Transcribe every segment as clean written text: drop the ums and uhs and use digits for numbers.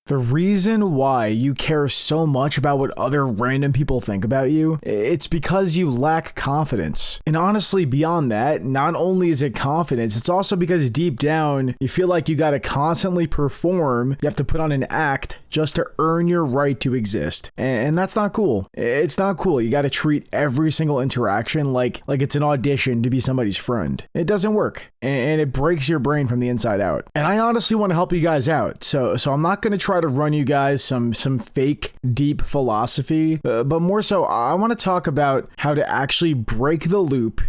The reason why you care so much about what other random people think about you, it's because you lack confidence. And honestly, beyond that, not only is it confidence, it's also because deep down, you feel like you gotta constantly perform, you have to put on an act just to earn your right to exist. And that's not cool. It's not cool. You gotta treat every single interaction like it's an audition to be somebody's friend. It doesn't work. And it breaks your brain from the inside out. And I honestly want to help you guys out. So I'm not gonna try to run you guys some fake deep philosophy, but more so I want to talk about how to actually break the loop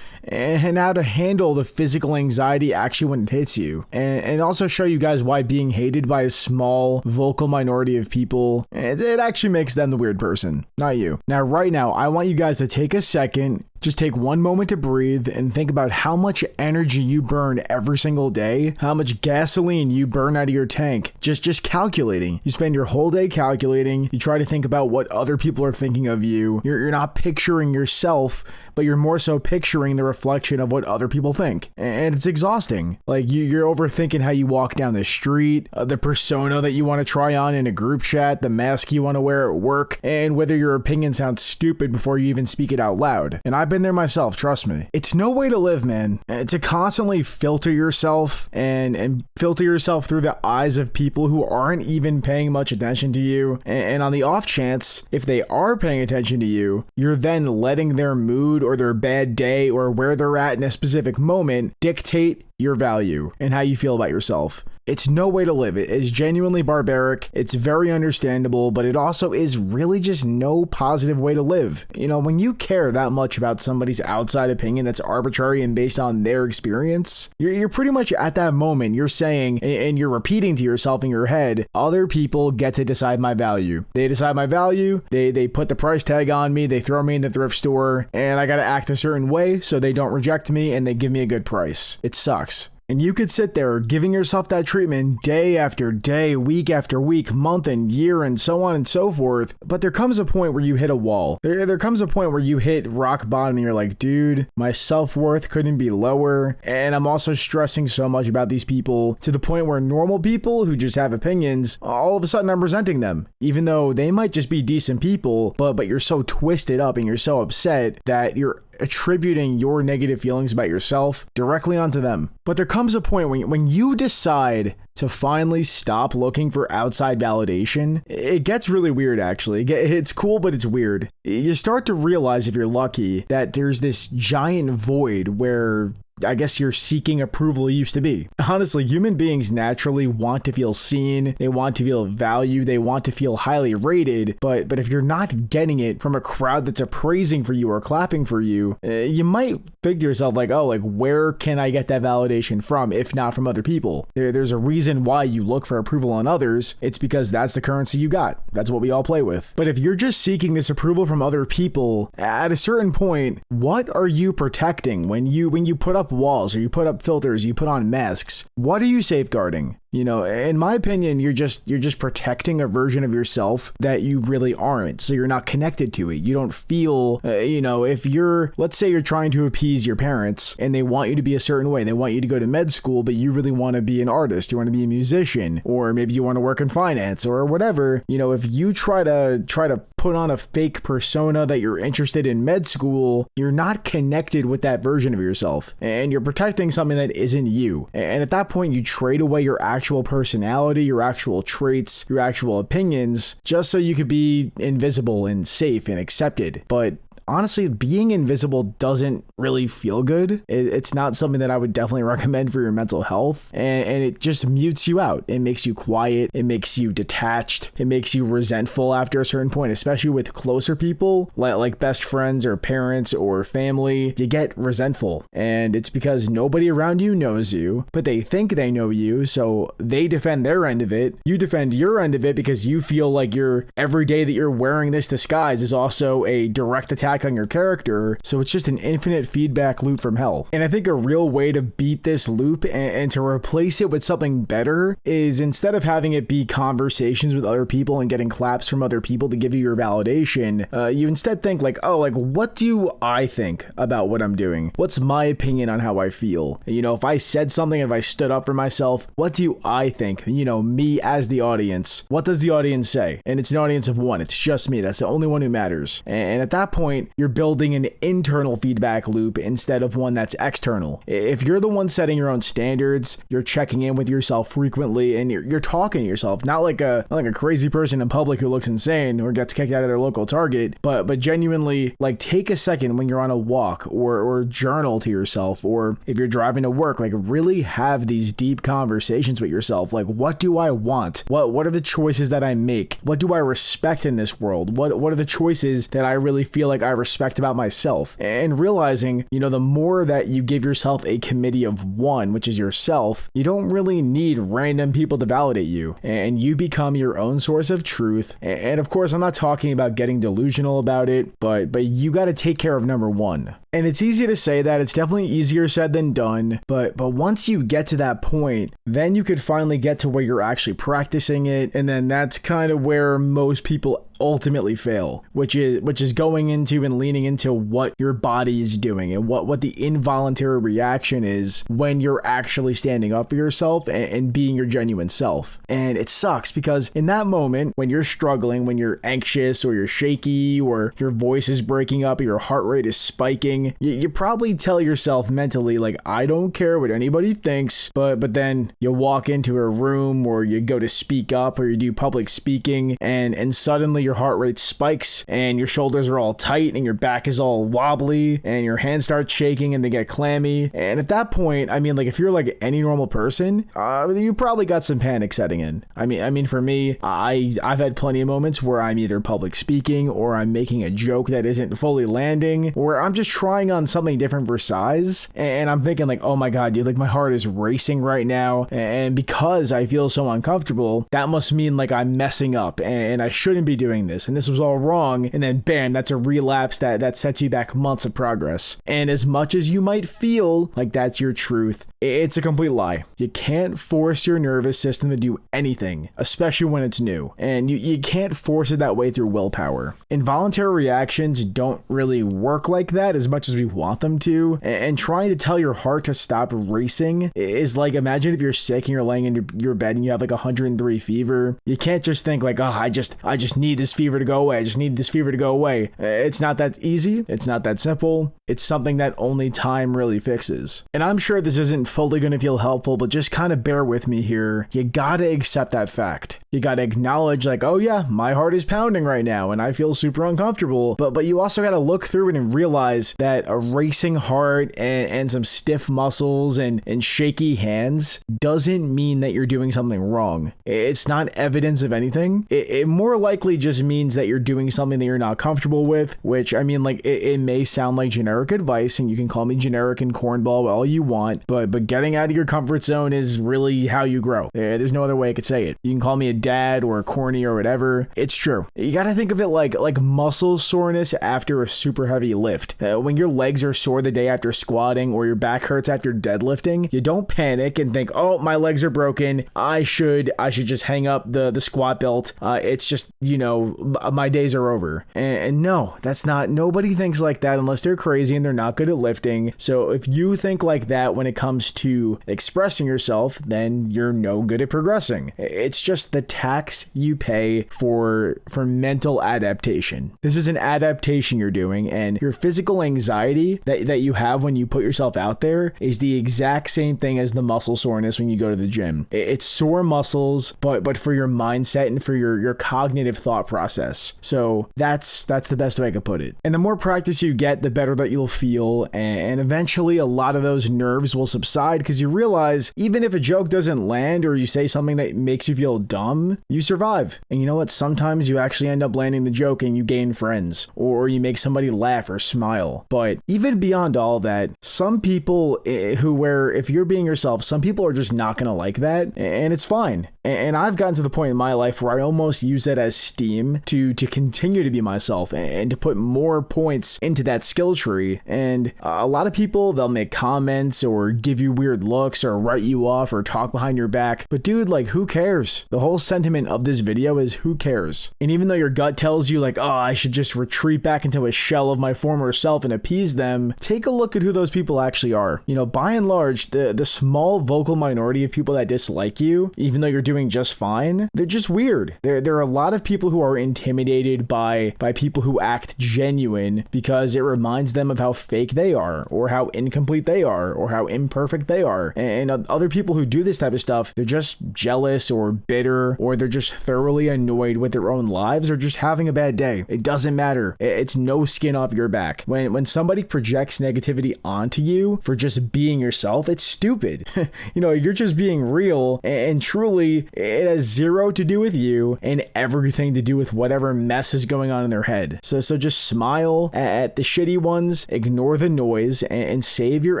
and how to handle the physical anxiety actually when it hits you, and also show you guys why being hated by a small vocal minority of people, it actually makes them the weird person, not you. Now right now I want you guys to take a second, just take one moment to breathe and think about how much energy you burn every single day, how much gasoline you burn out of your tank, just calculating. You spend your whole day calculating, you try to think about what other people are thinking of you. You're not picturing yourself, but you're more so picturing the reflection of what other people think. And it's exhausting. Like you're overthinking how you walk down the street, the persona that you want to try on in a group chat, the mask you want to wear at work, and whether your opinion sounds stupid before you even speak it out loud. And I've been there myself, trust me. It's no way to live, man. To constantly filter yourself and filter yourself through the eyes of people who aren't even paying much attention to you. And on the off chance, if they are paying attention to you, you're then letting their mood or their bad day or where they're at in a specific moment dictate your value and how you feel about yourself. It's no way to live. It is genuinely barbaric. It's very understandable, but it also is really just no positive way to live. You know, when you care that much about somebody's outside opinion that's arbitrary and based on their experience, you're pretty much at that moment, you're saying, and you're repeating to yourself in your head, other people get to decide my value. They decide my value, they put the price tag on me, they throw me in the thrift store, and I gotta act a certain way so they don't reject me and they give me a good price. It sucks. And you could sit there giving yourself that treatment day after day, week after week, month and year, and so on and so forth. But there comes a point where you hit a wall. There comes a point where you hit rock bottom and you're like, dude, my self-worth couldn't be lower. And I'm also stressing so much about these people to the point where normal people who just have opinions, all of a sudden I'm resenting them. Even though they might just be decent people, but you're so twisted up and you're so upset that you're attributing your negative feelings about yourself directly onto them. But there comes a point when you decide to finally stop looking for outside validation, it gets really weird actually. It's cool, but it's weird. You start to realize, if you're lucky, that there's this giant void where I guess your seeking approval used to be. Honestly, human beings naturally want to feel seen, they want to feel valued, they want to feel highly rated, but if you're not getting it from a crowd that's appraising for you or clapping for you, you might think to yourself like, oh, like where can I get that validation from if not from other people? There's a reason why you look for approval on others. It's because that's the currency you got. That's what we all play with. But if you're just seeking this approval from other people, at a certain point, what are you protecting when you put up walls or you put up filters, you put on masks? What are you safeguarding? You know, in my opinion, you're just protecting a version of yourself that you really aren't. So you're not connected to it. You don't feel, if let's say you're trying to appease your parents and they want you to be a certain way. They want you to go to med school, but you really want to be an artist. You want to be a musician, or maybe you want to work in finance or whatever. You know, if you try to put on a fake persona that you're interested in med school, you're not connected with that version of yourself and you're protecting something that isn't you. And at that point, you trade away your actual personality, your actual traits, your actual opinions, just so you could be invisible and safe and accepted. But honestly, being invisible doesn't really feel good. It's not something that I would definitely recommend for your mental health. And it just mutes you out. It makes you quiet. It makes you detached. It makes you resentful after a certain point, especially with closer people like best friends or parents or family. You get resentful. And it's because nobody around you knows you, but they think they know you. So they defend their end of it. You defend your end of it because you feel like every day that you're wearing this disguise is also a direct attack feedback on your character, so it's just an infinite feedback loop from hell. And I think a real way to beat this loop and to replace it with something better is, instead of having it be conversations with other people and getting claps from other people to give you your validation, you instead think like, oh, like, what do I think about what I'm doing? What's my opinion on how I feel? You know, if I said something, if I stood up for myself, what do I think? You know, me as the audience, what does the audience say? And it's an audience of one. It's just me. That's the only one who matters. And at that point, you're building an internal feedback loop instead of one that's external. If you're the one setting your own standards, you're checking in with yourself frequently, and you're talking to yourself, not like a crazy person in public who looks insane or gets kicked out of their local Target, but genuinely, like, take a second when you're on a walk or journal to yourself, or if you're driving to work, like, really have these deep conversations with yourself. Like, what do I want? What are the choices that I make? What do I respect in this world? What are the choices that I really feel like I respect about myself? And realizing, you know, the more that you give yourself a committee of one, which is yourself, you don't really need random people to validate you, and you become your own source of truth. And of course, I'm not talking about getting delusional about it, but you got to take care of number one. And it's easy to say that. It's definitely easier said than done. But once you get to that point, then you could finally get to where you're actually practicing it. And then that's kind of where most people ultimately fail, which is going into and leaning into what your body is doing and what the involuntary reaction is when you're actually standing up for yourself and being your genuine self. And it sucks because in that moment, when you're struggling, when you're anxious or you're shaky or your voice is breaking up or your heart rate is spiking, you probably tell yourself mentally, like, I don't care what anybody thinks, but then you walk into a room or you go to speak up or you do public speaking, and suddenly your heart rate spikes and your shoulders are all tight and your back is all wobbly and your hands start shaking and they get clammy. And at that point, I mean, like, if you're like any normal person, you probably got some panic setting in. I mean, for me, I've had plenty of moments where I'm either public speaking or I'm making a joke that isn't fully landing, or I'm just trying on something different for size, and I'm thinking like, oh my god, dude, like, my heart is racing right now, and because I feel so uncomfortable, that must mean like I'm messing up and I shouldn't be doing this, and this was all wrong. And then bam, that's a relapse that sets you back months of progress. And as much as you might feel like that's your truth, it's a complete lie. You can't force your nervous system to do anything, especially when it's new, and you can't force it that way through willpower. Involuntary reactions don't really work like that as much as we want them to, and trying to tell your heart to stop racing is like, imagine if you're sick and you're laying in your bed and you have like 103 fever. You can't just think like, oh, I just need this fever to go away. I just need this fever to go away. It's not that easy. It's not that simple. It's something that only time really fixes. And I'm sure this isn't fully going to feel helpful, but just kind of bear with me here. You gotta accept that fact. You gotta acknowledge like, oh yeah, my heart is pounding right now and I feel super uncomfortable. But you also gotta look through it and realize that a racing heart and some stiff muscles and shaky hands doesn't mean that you're doing something wrong. It's not evidence of anything. It more likely just means that you're doing something that you're not comfortable with, which, I mean, like, it may sound like generic advice, and you can call me generic and cornball all you want, but getting out of your comfort zone is really how you grow. There's no other way I could say it. You can call me a dad or a corny or whatever. It's true. You gotta think of it like muscle soreness after a super heavy lift. When your legs are sore the day after squatting or your back hurts after deadlifting, you don't panic and think, oh, my legs are broken, I should just hang up the squat belt. It's just, you know, my days are over. And no, that's not, nobody thinks like that unless they're crazy and they're not good at lifting. So if you think like that when it comes to expressing yourself, then you're no good at progressing. It's just the tax you pay for mental adaptation. This is an adaptation you're doing, and your physical anxiety that you have when you put yourself out there is the exact same thing as the muscle soreness when you go to the gym. It's sore muscles, but for your mindset and for your cognitive thought process. So that's the best way I could put it. And the more practice you get, the better that you'll feel, and eventually a lot of those nerves will subside because you realize even if a joke doesn't land or you say something that makes you feel dumb, you survive. And you know what? Sometimes you actually end up landing the joke and you gain friends, or you make somebody laugh or smile. But even beyond all that, some people where if you're being yourself, some people are just not gonna like that, and it's fine. And I've gotten to the point in my life where I almost use that as steam to continue to be myself and to put more points into that skill tree. And a lot of people, they'll make comments or give you weird looks or write you off or talk behind your back. But dude, like, who cares? The whole sentiment of this video is who cares? And even though your gut tells you like, oh, I should just retreat back into a shell of my former self and appease them, take a look at who those people actually are. You know, by and large, the small vocal minority of people that dislike you, even though you're doing just fine, they're just weird. There are a lot of people who are intimidated by people who act genuine because it reminds them of how fake they are, or how incomplete they are, or how imperfect they are. And other people who do this type of stuff, they're just jealous or bitter, or they're just thoroughly annoyed with their own lives, or just having a bad day. It doesn't matter. It's no skin off your back. When somebody projects negativity onto you for just being yourself, it's stupid. You know, you're just being real, and truly it has zero to do with you and everything to do with whatever mess is going on in their head. So just smile at the shitty ones, ignore the noise, and save your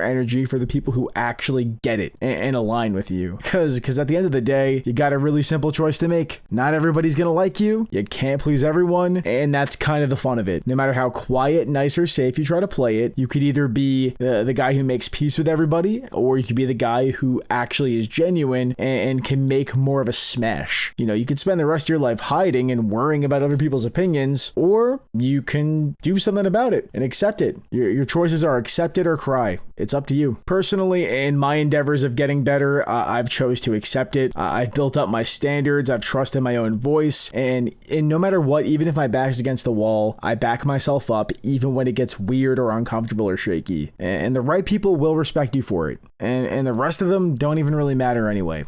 energy for the people who actually get it and align with you. Because at the end of the day, you got a really simple choice to make. Not everybody's gonna like you. You can't please everyone, and that's kind of the fun of it. No matter how quiet, nice, or safe you try to play it, you could either be the guy who makes peace with everybody, or you could be the guy who actually is genuine and can make more of a smash. You know, you could spend the rest of your life hiding and worrying about other people's opinions, or you can do something about it and accept it. Your choices are accept it or cry. It's up to you. Personally, in my endeavors of getting better, I've chose to accept it. I've built up my standards. I've trusted my own voice, and no matter what, even if my back's against the wall, I back myself up even when it gets weird or uncomfortable or shaky. And the right people will respect you for it. And the rest of them don't even really matter anyway.